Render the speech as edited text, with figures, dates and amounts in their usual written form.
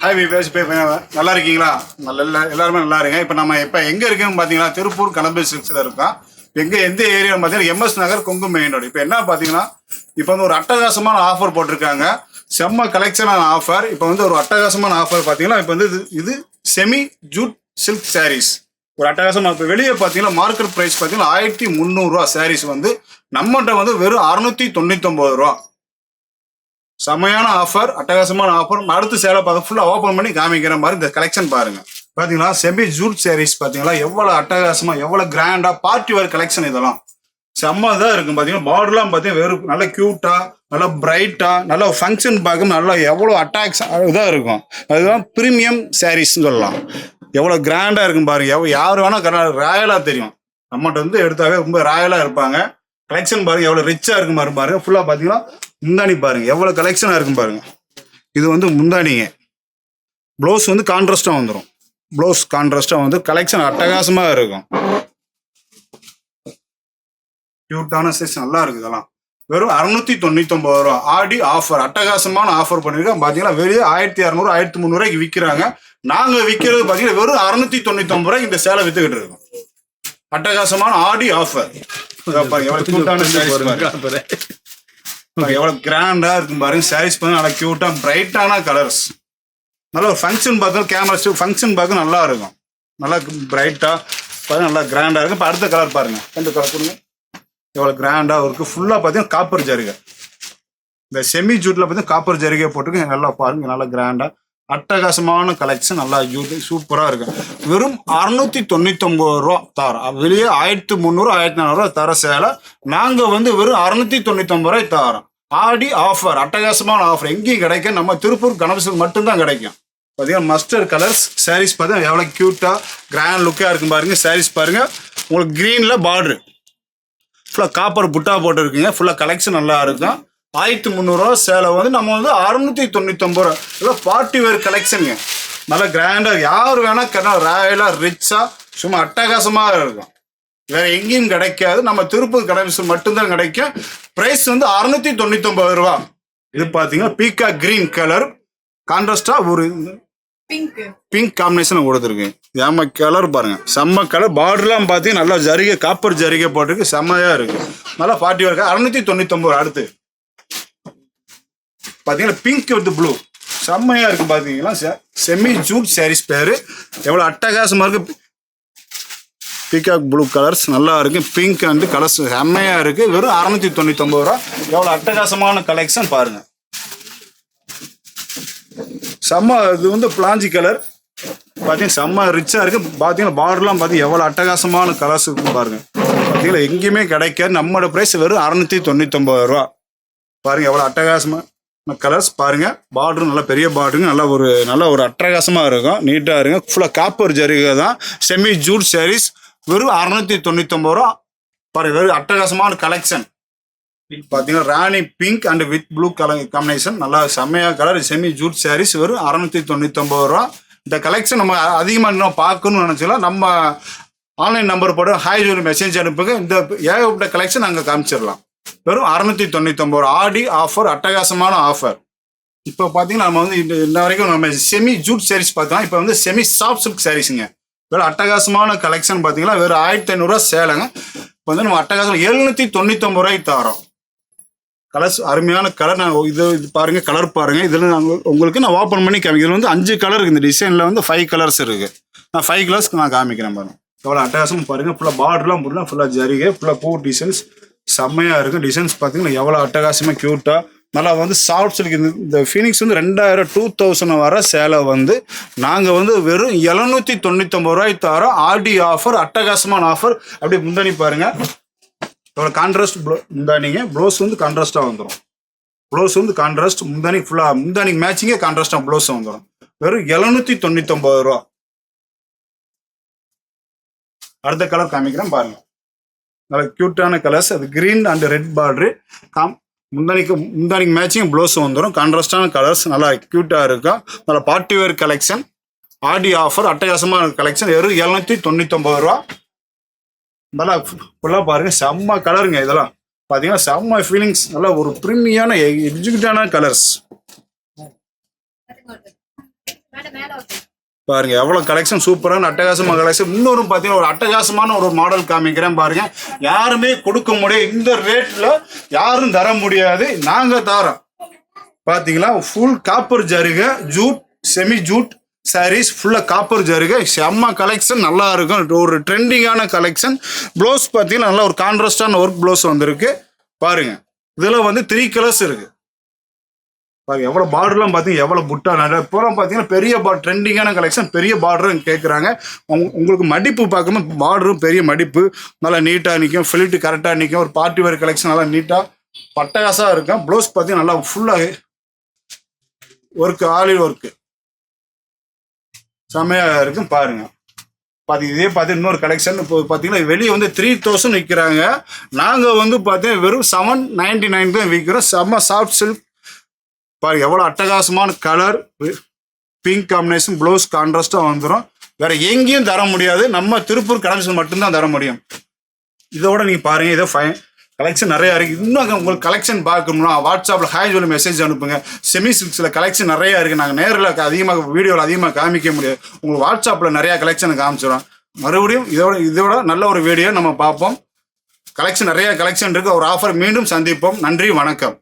Hi விவேஷ் இப்போ நல்லா இருக்கீங்களா? எல்லாருமே நல்லா இருங்க. இப்போ நம்ம இப்போ எங்கே இருக்குன்னு பார்த்தீங்கன்னா திருப்பூர் கணபதி சில்க்ஸில் இருக்கோம். எந்த ஏரியான்னு பார்த்தீங்கன்னா எம்எஸ் நகர் கொங்கு மெயின் ரோடு. இப்போ என்ன பார்த்தீங்கன்னா இப்போ வந்து ஒரு அட்டகாசமான ஆஃபர் போட்டிருக்காங்க. செம்ம கலெக்ஷனான ஆஃபர். இப்போ வந்து ஒரு அட்டகாசமான ஆஃபர் பார்த்தீங்கன்னா இப்போ வந்து இது செமி ஜூட் சில்க் சாரீஸ் ஒரு அட்டகாசமாக. இப்போ வெளியே பார்த்தீங்கன்னா மார்க்கெட் ப்ரைஸ் பார்த்தீங்கன்னா 1300 சாரீஸ் வந்து நம்மகிட்ட வந்து வெறும் 699 செமையான ஆஃபர், அட்டகாசமான ஆஃபர். அடுத்து சேலை பார்த்து ஃபுல்லாக ஓப்பன் பண்ணி காமிக்கிற மாதிரி இந்த கலெக்ஷன் பாருங்க. பார்த்தீங்களா செமி ஜூட் சாரீஸ் பார்த்தீங்களா எவ்வளோ அட்டகாசமா எவ்வளோ கிராண்டா பார்ட்டி வேர் கலெக்ஷன். இதெல்லாம் செம்ம இதாக இருக்கும். பார்த்தீங்கன்னா பார்டர்லாம் பார்த்தீங்கன்னா வெறும் நல்லா க்யூட்டா நல்லா பிரைட்டா நல்லா ஃபங்க்ஷன் பார்க்க நல்லா எவ்வளோ அட்டாக்ஸ் இதாக இருக்கும். அதுதான் ப்ரீமியம் சாரீஸ்ன்னு சொல்லலாம். எவ்வளோ கிராண்டா இருக்கும் பாருங்க. யார் வேணா ராயலாக தெரியும். நம்மகிட்ட வந்து எடுத்தாவே ரொம்ப ராயலாக இருப்பாங்க. கலெக்ஷன் பாருங்க எவ்வளோ ரிச்சா இருக்கும் பாருங்க. ஃபுல்லாக பார்த்தீங்கன்னா முந்தானி பாருங்க எவ்வளோ கலெக்ஷனாக இருக்கும் பாருங்க. இது வந்து முந்தானிங்க. ப்ளவுஸ் வந்து கான்ட்ராஸ்டாக வந்துடும். ப்ளவுஸ் கான்ட்ராஸ்டாக வந்து கலெக்ஷன் அட்டகாசமாக இருக்கும். கியூட்டான சைஸ் நல்லா இருக்கு. இதெல்லாம் வெறும் 699 ஆடி ஆஃபர், அட்டகாசமான ஆஃபர் பண்ணியிருக்கோம். பார்த்தீங்கன்னா வெளியே 1600 1300 விற்கிறாங்க. நாங்கள் விற்கிறது பார்த்தீங்கன்னா வெறும் 699 இந்த சேலை வித்துக்கிட்டு இருக்கோம். அட்டகாசமான ஆடி ஆஃபர். எவ்வளோ கியூட்டான சைஸ், எவ்வளோ கிராண்டா இருக்கும் பாருங்க. சாரீஸ் பாருங்க நல்லா கியூட்டா பிரைட்டான கலர்ஸ். நல்ல ஒரு ஃபங்க்ஷன் பார்க்க கேமரா ஃபங்க்ஷன் பார்க்க நல்லா இருக்கும். நல்லா பிரைட்டா பாருங்க நல்லா கிராண்டா இருக்கும். இப்போ அடுத்த கலர் பாருங்க. எந்த கலர் கொடுங்க. எவ்வளோ கிராண்டா இருக்கு. ஃபுல்லாக பார்த்தீங்கன்னா காப்பர் ஜரிகை. இந்த செமி ஜூட்ல பார்த்தீங்கன்னா காப்பர் ஜரிகை போட்டுருக்கு. நல்லா பாருங்க நல்லா கிராண்டா அட்டகாசமான கலெக்ஷன். நல்லா ஜூட் சூப்பராக இருக்கு. வெறும் 699 தரோம். வெளியே 1300 1400 தர சேலை நாங்கள் வந்து வெறும் 699 தரோம். ஆடி ஆஃபர், அட்டகாசமான ஆஃபர். எங்கேயும் கிடைக்கும். நம்ம திருப்பூர் கணபதி மட்டும்தான் கிடைக்கும். பார்த்தீங்கன்னா மஸ்டர்ட் கலர்ஸ் சாரீஸ் பார்த்தீங்கன்னா எவ்வளோ க்யூட்டாக கிராண்ட் லுக்காக இருக்கும் பாருங்க. சாரீஸ் பாருங்க உங்களுக்கு க்ரீனில் பார்டரு ஃபுல்லாக காப்பர் புட்டா போட்டு இருக்குங்க. ஃபுல்லாக கலெக்ஷன் நல்லா இருக்கும். 1300 சேலை வந்து நம்ம வந்து 699. இதெல்லாம் பார்ட்டி வேர் கலெக்ஷனுங்க. நல்லா கிராண்டாக யார் வேணா ராயலாக ரிச்சா சும்மா அட்டகாசமாக இருக்கும். வேற எங்கேயும் கிடைக்காது. நம்ம திருப்பூர் கணபதி மட்டும்தான் கிடைக்கும். பிரைஸ் வந்து 699. இது பார்த்தீங்கன்னா பீக்கா கிரீன் கலர் கான்ட்ராஸ்டா ஒரு பிங்க் காம்பினேஷன் கொடுத்துருக்கு. ஏமா கலர் பாருங்க செம்ம கலர். பார்டர்லாம் பார்த்தீங்கன்னா நல்லா ஜரிகை காப்பர் ஜரிகை போட்டிருக்கு. செம்மையா இருக்கு. நல்லா பார்ட்டி வேர் 699. அடுத்து பார்த்தீங்கன்னா பிங்க் வித் ப்ளூ செம்மையா இருக்கு. பார்த்தீங்கன்னா செமி ஜூட் சாரீஸ் பேரு. எவ்வளோ அட்டகாசமா இருக்கு. பீகாக் ப்ளூ கலர்ஸ் நல்லா இருக்கு. பிங்க் வந்து கலர்ஸ் செம்மையா இருக்கு. வெறும் 699. எவ்வளோ அட்டகாசமான கலெக்ஷன் பாருங்க. செம்ம இது வந்து பிளாஞ்சி கலர் பார்த்தீங்கன்னா செம்ம ரிச்சா இருக்கு. பார்த்தீங்கன்னா பார்டர்லாம் பார்த்தீங்கன்னா எவ்வளோ அட்டகாசமான கலர்ஸ் இருக்கும் பாருங்க. பார்த்தீங்கன்னா எங்கேயுமே கிடைக்காது. நம்மளோட ப்ரைஸ் வெறும் 699 பாருங்க. எவ்வளோ அட்டகாசமா கலர்ஸ் பாருங்க. பார்டரும் நல்லா பெரிய பார்டருங்க. நல்ல ஒரு அட்டகாசமாக இருக்கும். நீட்டாக இருங்க. ஃபுல்லாக காப்பர் ஜரிகை தான். செமி ஜூட் சாரீஸ் வெறும் 699 பாருங்க. வெறும் அட்டகாசமான கலெக்ஷன். பார்த்தீங்கன்னா rani pink and with blue colour combination நல்லா செம்மையாக கலர். செமி ஜூட் சாரீஸ் வெறும் 699. இந்த கலெக்ஷன் நம்ம அதிகமாக இன்னும் பார்க்கணும்னு நினச்சலாம் நம்ம ஆன்லைன் நம்பர் போட்டு ஹாய் சொல்லி மெசேஜ் அனுப்புங்க. இந்த ஏகப்பட்ட கலெக்ஷன் நாங்கள் காமிச்சிடலாம். வெறும் 699 ஆடி ஆஃபர், அட்டகாசமான ஆஃபர். இப்போ பார்த்தீங்கன்னா நம்ம வந்து இந்த வரைக்கும் நம்ம செமி ஜூட் சாரீஸ் பார்த்தோம். இப்போ வந்து செமி சாஃப்ட் சில்க் சாரீஸுங்க. வெறும் அட்டகாசமான கலெக்ஷன் பார்த்தீங்கன்னா வெறும் 1500 சேலைங்க. இப்போ வந்து நம்ம அட்டகாசம் 799 தரோம். கலர்ஸ் அருமையான கலர். நான் இது பாருங்க கலர் பாருங்க. இதில் உங்களுக்கு நான் ஓப்பன் பண்ணி காமிக்கிறேன். இதில் வந்து 5 கலர் இருக்குது. இந்த டிசைனில் வந்து 5 கலர்ஸ் இருக்கு. நான் 5 கலர்ஸ்க்கு நான் காமிக்கிறேன் பாருங்க. எவ்வளோ அட்டகாசம் பாருங்க. ஃபுல்லாக பார்டர்லாம் போடலாம். ஃபுல்லாக ஜரிகை ஃபுல்லாக பூ டிசைன்ஸ் செம்மையாக இருக்கும். டிசைன்ஸ் பார்த்தீங்கன்னா எவ்வளோ அட்டகாசமாக க்யூட்டாக நல்லா வந்து சாஃப்ட் சில்க். இந்த ஃபீனிக்ஸ் வந்து 2000 வர சேலை வந்து நாங்கள் வந்து வெறும் 799 தரோம். ஆடி ஆஃபர், அட்டகாசமான ஆஃபர். அப்படியே முந்தானி பாருங்க எவ்வளோ கான்ட்ராஸ்ட் முந்தானிங்க. ப்ளவுஸ் வந்து கான்ட்ராஸ்டாக வந்துடும். ப்ளவுஸ் வந்து கான்ட்ராஸ்ட் முந்தானி ஃபுல்லாக முந்தானிக்கு மேட்சிங்கே கான்ட்ராஸ்டாக ப்ளவுஸ் வந்துடும். வெறும் 799. அடுத்த கலர் காமிக்கிறேன் பாருங்க. நல்ல க்யூட்டான கலர்ஸ். அது கிரீன் அண்ட் ரெட் பார்டரு. முந்தானிக்கு மேட்சிங் ப்ளவுஸ் வந்துடும். கான்ட்ராஸ்டான கலர்ஸ் நல்லா க்யூட்டாக இருக்கும். நல்லா party wear collection. Aadi offer, அட்டகாசமான கலெக்ஷன். வெறும் 799. நல்லா ஃபுல்லாக பாருங்க செம்ம கலருங்க. இதெல்லாம் பார்த்தீங்கன்னா செம்ம ஃபீலிங்ஸ். நல்லா ஒரு ப்ரீமியான எக்ஸிக்யூட்டான கலர்ஸ். பாருங்க எவ்வளவு கலெக்ஷன் சூப்பரான அட்டகாசமான கலெக்ஷன். இன்னொரு பார்த்தீங்கன்னா ஒரு அட்டகாசமான ஒரு மாடல் காமிக்கிறேன் பாருங்க. யாருமே கொடுக்க முடியாது இந்த ரேட்ல, யாரும் தர முடியாது, நாங்க தரோம். பாத்தீங்களா ஃபுல் காப்பர் ஜருகை, ஜூட் செமி ஜூட் சாரீஸ் ஃபுல்லா காப்பர் ஜருகை, செம்ம கலெக்ஷன், நல்லா இருக்கும். ஒரு ட்ரெண்டிங்கான கலெக்ஷன். ப்ளவுஸ் பார்த்தீங்கன்னா நல்லா ஒரு கான்ட்ராஸ்டான ஒர்க் ப்ளவுஸ் வந்திருக்கு பாருங்க. இதுல வந்து 3 கலர்ஸ் இருக்கு பாருங்க. எவ்வளவு பார்டர்லாம் பார்த்தீங்கன்னா எவ்வளவு புட்டா பூரா பார்த்தீங்கன்னா பெரிய ட்ரெண்டிங்கான கலெக்ஷன், பெரிய பார்டர் கேட்குறாங்க. உங்களுக்கு மடிப்பு பார்க்கும்போது பார்டரும் பெரிய மடிப்பு, நல்லா நீட்டாக நிற்கும், ஃபிலிட்டு கரெக்டாக நிற்கும். ஒரு பார்ட்டி வேர் கலெக்ஷன் நல்லா நீட்டாக பட்டகாசாக இருக்கும். ப்ளவுஸ் பார்த்தீங்கன்னா நல்லா ஃபுல்லாக ஒர்க்கு, ஆலிவ் ஒர்க்கு செம்மையாக இருக்கும் பாருங்க. இதே பார்த்து இன்னொரு கலெக்ஷன் இப்போ பார்த்தீங்கன்னா வெளியே வந்து 3000 விற்கிறாங்க. நாங்கள் வந்து பார்த்தீங்கன்னா வெறும் 799 தான் விற்கிறோம். செம்ம சாஃப்ட் சில்க் பாருங்க. எவ்வளோ அட்டகாசமான கலர், பிங்க் காம்பினேஷன், ப்ளவுஸ் கான்ட்ராஸ்டாக வந்துடும். வேற எங்கேயும் தர முடியாது, நம்ம திருப்பூர் கலெக்ஷன் மட்டும்தான் தர முடியும். இதோட நீங்கள் பாருங்கள், இதோ கலெக்ஷன் நிறையா இருக்குது. இன்னும் உங்களுக்கு கலெக்ஷன் பார்க்கணும்னா வாட்ஸ்அப்பில் ஹாய் சொல்லி மெசேஜ் அனுப்புங்க. செமி சில்க்ஸில் கலெக்ஷன் நிறையா இருக்குது. நாங்கள் நேரில் அதிகமாக வீடியோவில் அதிகமாக காமிக்க முடியாது, உங்களுக்கு வாட்ஸ்அப்பில் நிறையா கலெக்ஷன் காமிச்சிடும். மறுபடியும் இதோட நல்ல ஒரு வீடியோ நம்ம பார்ப்போம். கலெக்ஷன் நிறையா கலெக்ஷன் இருக்குது. ஒரு ஆஃபர் மீண்டும் சந்திப்போம். நன்றி, வணக்கம்.